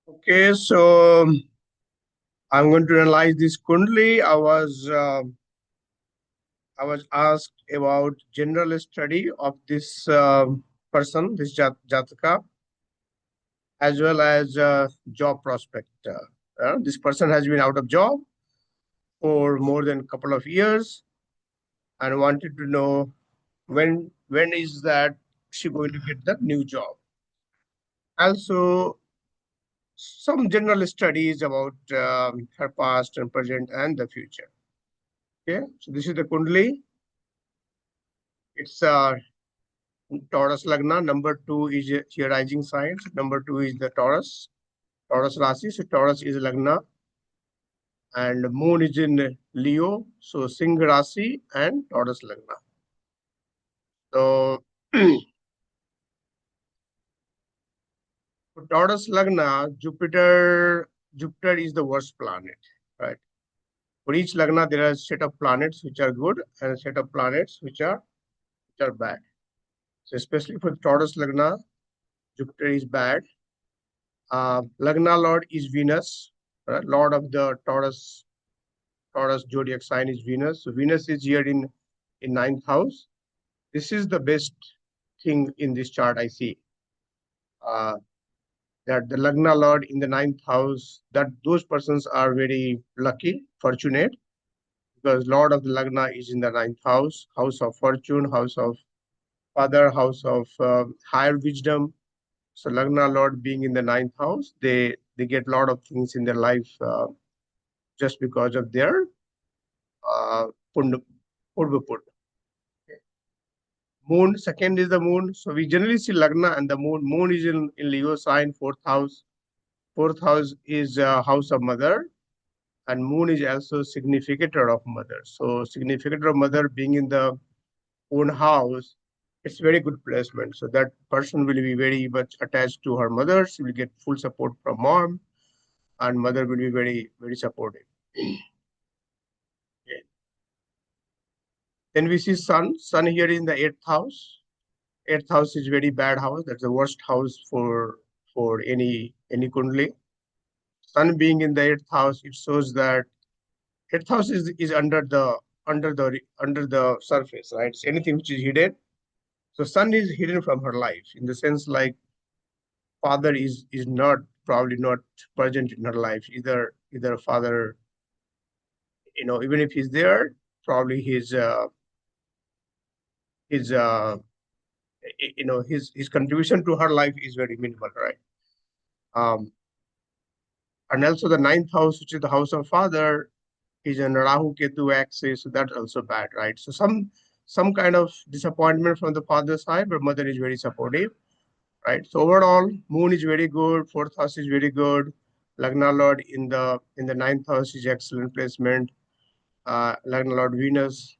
Okay, so I'm going to analyze this Kundali. I was asked about general study of this person, this Jataka, as well as job prospect. This person has been out of job for more than a couple of years and wanted to know when is that she going to get the new job. Also, some general studies about her past and present and the future. Okay, so this is the Kundali. It's Taurus Lagna. Number two is your rising sign. Number two is the Taurus. Taurus Rasi. So Taurus is Lagna. And Moon is in Leo. So Singh Rasi and Taurus Lagna. So for Taurus Lagna, Jupiter is the worst planet, right? For each Lagna, there are a set of planets which are good and a set of planets which are bad. So especially for Taurus Lagna, Jupiter is bad. Lagna Lord is Venus, right? Lord of the Taurus zodiac sign is Venus. So Venus is here in ninth house. This is the best thing in this chart I see. Uh, that the Lagna Lord in the ninth house, that those persons are very lucky, fortunate, because Lord of the Lagna is in the ninth house, house of fortune, house of father, house of higher wisdom. So Lagna Lord being in the ninth house, they get a lot of things in their life just because of their uh, purva put. Moon, second is the moon. So we generally see Lagna and the moon. Moon is in Leo sign, fourth house. Fourth house is house of mother, and moon is also significator of mother. So significator of mother being in the own house, it's very good placement. So that person will be very much attached to her mother. She will get full support from mom, and mother will be very, very supportive. Okay. Then we see sun. Sun here is in the eighth house. Eighth house is very bad house. That's the worst house for any kundli. Sun being in the eighth house, it shows that eighth house is under the surface, right? So anything which is hidden. So sun is hidden from her life in the sense like father is not probably not present in her life. Either father, even if he's there, probably his his contribution to her life is very minimal, right? Um, and also the ninth house, which is the house of father, is in Rahu Ketu axis, so that's also bad, right? So some kind of disappointment from the father's side, but mother is very supportive, right? So overall, moon is very good, fourth house is very good, Lagna Lord in the ninth house is excellent placement. Lagna Lord Venus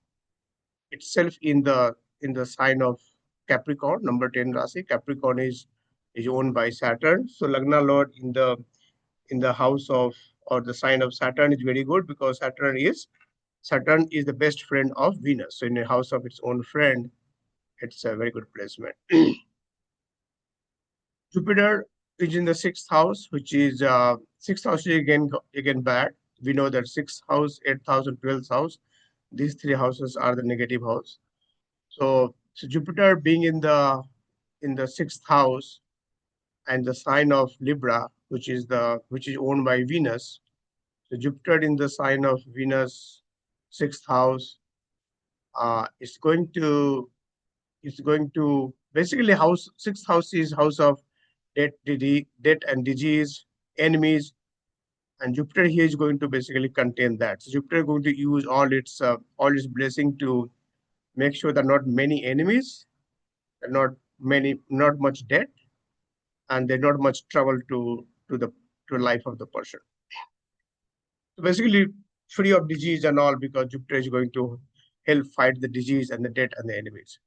itself in the sign of Capricorn, number 10 Rasi. Capricorn is owned by Saturn. So Lagna Lord in the house of or the sign of Saturn is very good because Saturn is the best friend of Venus. So in a house of its own friend, it's a very good placement. Jupiter is in the sixth house, which is sixth house is again bad. We know that sixth house, eighth house, and 12th house, these three houses are the negative house. So Jupiter being in the sixth house and the sign of Libra, which is owned by Venus. So Jupiter in the sign of Venus, sixth house, is going to basically house sixth house is house of debt and disease, enemies, and Jupiter here is going to basically contain that. So Jupiter is going to use all its blessing to make sure that not many enemies, not much debt, and there's not much trouble to life of the person. So basically, free of disease and all because Jupiter is going to help fight the disease and the debt and the enemies.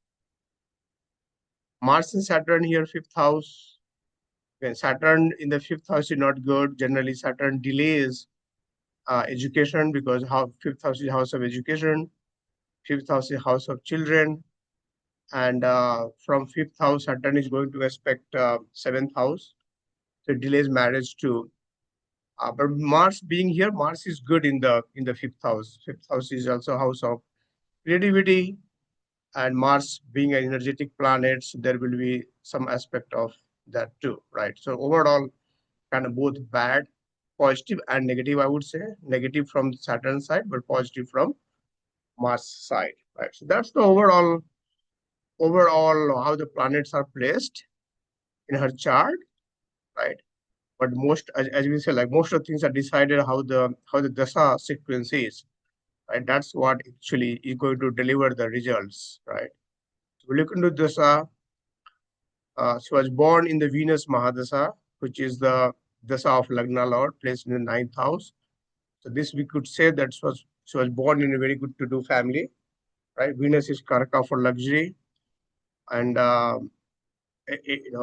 Mars and Saturn here, fifth house. When Saturn in the fifth house is not good, generally Saturn delays education because fifth house is house of education, fifth house is house of children, and from fifth house Saturn is going to aspect seventh house. So it delays marriage too. But Mars being here, Mars is good in the fifth house. Fifth house is also house of creativity, and Mars being an energetic planet, so there will be some aspect of that too, right? So overall, kind of both bad, positive and negative, I would say. Negative from Saturn side, but positive from Mars side, right? So that's the overall how the planets are placed in her chart, right? But most, as we say, like most of the things are decided how the dasa sequence is, right? That's what actually is going to deliver the results, right? So we look into dasa. She was born in the Venus Mahadasa, which is the dasa of Lagna Lord, placed in the ninth house. So this we could say that she was born in a very good to-do family, right? Venus is Karaka for luxury, and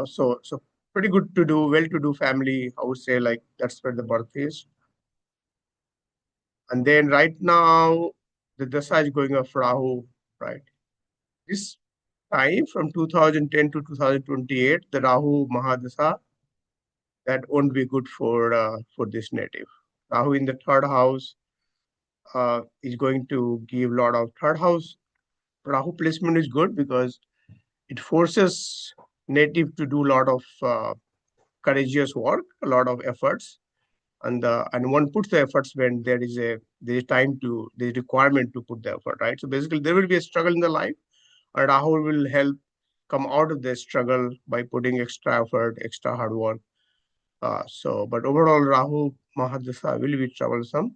so pretty good to do, well-to-do family. I would say like that's where the birth is. And then right now, the dasa is going off Rahu, right? This time from 2010 to 2028, the Rahu Mahadasa, that won't be good for this native. Rahu in the third house is going to give a lot of third house. Rahu placement is good because it forces native to do a lot of courageous work, a lot of efforts, and one puts the efforts when there is time to the requirement to put the effort, right? So basically, there will be a struggle in the life, and Rahu will help come out of the struggle by putting extra effort, extra hard work. But overall, Rahu Mahadasa will be troublesome,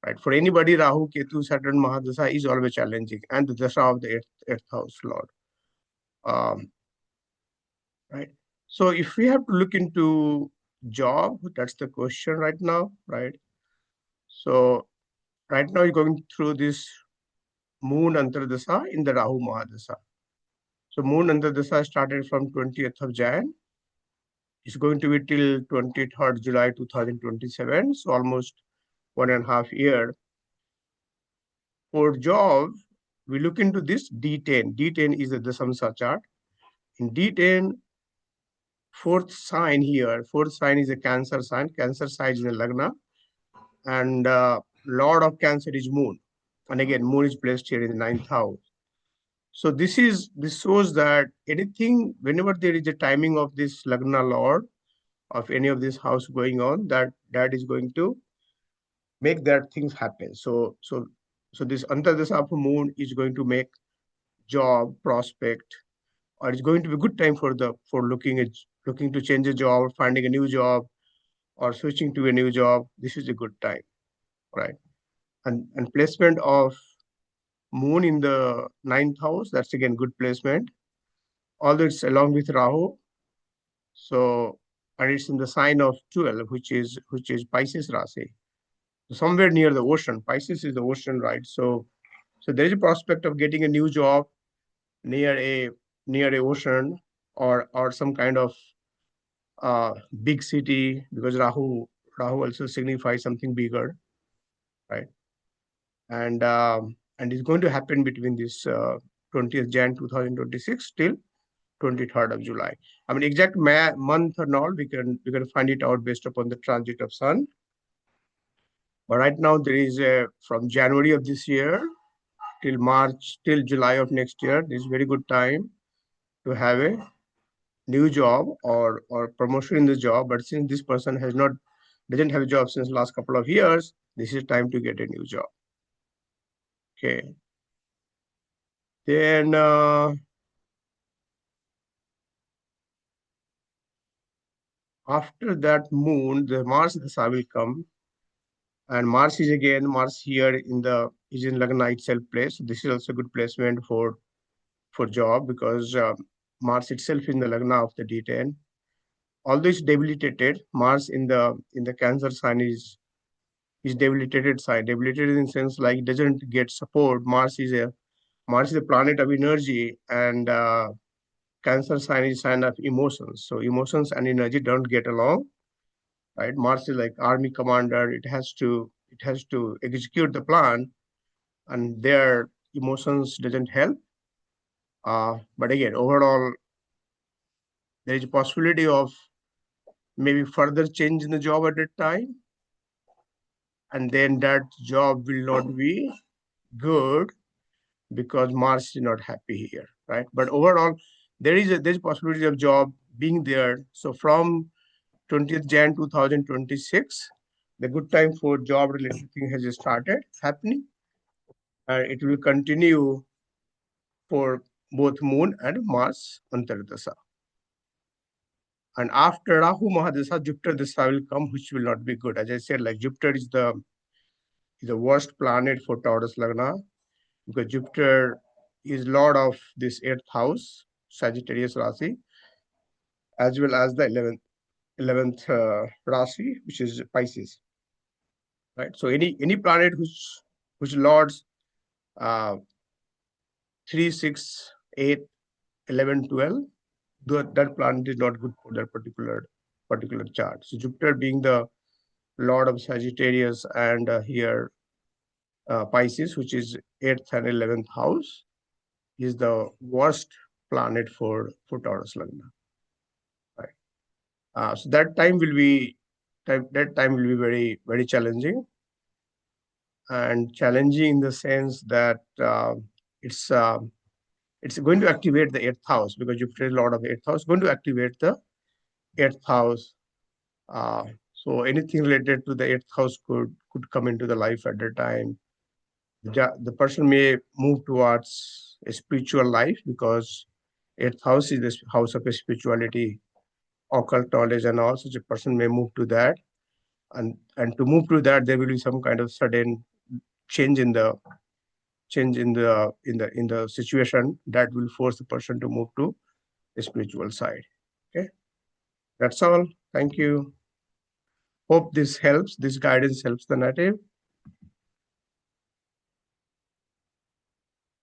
right? For anybody, Rahu, Ketu, Saturn, Mahadasa is always challenging, and the Dasa of the eighth house Lord, um, right? So if we have to look into job, that's the question right now, right? So right now you're going through this Moon Antardasa in the Rahu Mahadasa. So Moon Antardasa started from 20th of Jan. It's going to be till 23rd July 2027. So almost 1.5 years. For job, we look into this D10. D10 is the Dasamsa chart. In D10, fourth sign here, fourth sign is a Cancer sign. Cancer sign is a Lagna. And Lord of Cancer is Moon. And again, Moon is placed here in the ninth house. So this shows that anything, whenever there is a timing of this Lagna Lord of any of this house going on, that is going to make that things happen. So this Antardasa of Moon is going to make job prospect, or it's going to be a good time for looking to change a job, finding a new job, or switching to a new job. This is a good time, right? And placement of Moon in the ninth house, that's again good placement. Although it's along with Rahu, so and it's in the sign of 12, which is Pisces Rasi, somewhere near the ocean. Pisces is the ocean, right? So there is a prospect of getting a new job near a ocean, or some kind of big city, because Rahu also signifies something bigger, right? And it's going to happen between this 20th Jan 2026 till 23rd of July. I mean, exact month or not, we can find it out based upon the transit of Sun. But right now, there is from January of this year till March, till July of next year, this is very good time to have a new job or promotion in the job. But since this person doesn't have a job since last couple of years, this is time to get a new job. Okay. Then after that Moon, the Mars Dasa will come, and Mars here is in Lagna itself place. So this is also a good placement for job, because Mars itself is in the Lagna of the D10. Although it's debilitated, Mars in the Cancer sign is debilitated sign. Debilitated in the sense like it doesn't get support. Mars is a planet of energy, and Cancer sign is sign of emotions. So emotions and energy don't get along, right? Mars is like army commander. It has to execute the plan, and their emotions doesn't help. But again, overall, there is a possibility of maybe further change in the job at that time, and then that job will not be good because Mars is not happy here, right? But overall, there's possibility of job being there. So from 20th Jan 2026, the good time for job related thing has started happening, and it will continue for both Moon and Mars Antardasa. And after Rahu Mahadasa, Jupiter Dasa will come, which will not be good. As I said, like Jupiter is the worst planet for Taurus Lagna, because Jupiter is lord of this 8th house, Sagittarius Rasi, as well as the 11th Rasi, which is Pisces, right? So any planet which lords uh, 3, 6, 8, 11, 12, that planet is not good for that particular chart. So Jupiter being the lord of Sagittarius and here Pisces, which is 8th and 11th house, is the worst planet for Taurus Lagna. Right. So that time will be very very challenging, and challenging in the sense that it's going to activate the 8th house, because Jupiter is lord of 8th house, going to activate the 8th house. So anything related to the 8th house could come into the life at the time. The person may move towards a spiritual life, because 8th house is the house of spirituality, occult knowledge, and all. Such a person may move to that, and to move to that, there will be some kind of sudden change in the situation that will force the person to move to the spiritual side. Okay, that's all. Thank you. Hope this helps. This guidance helps the native.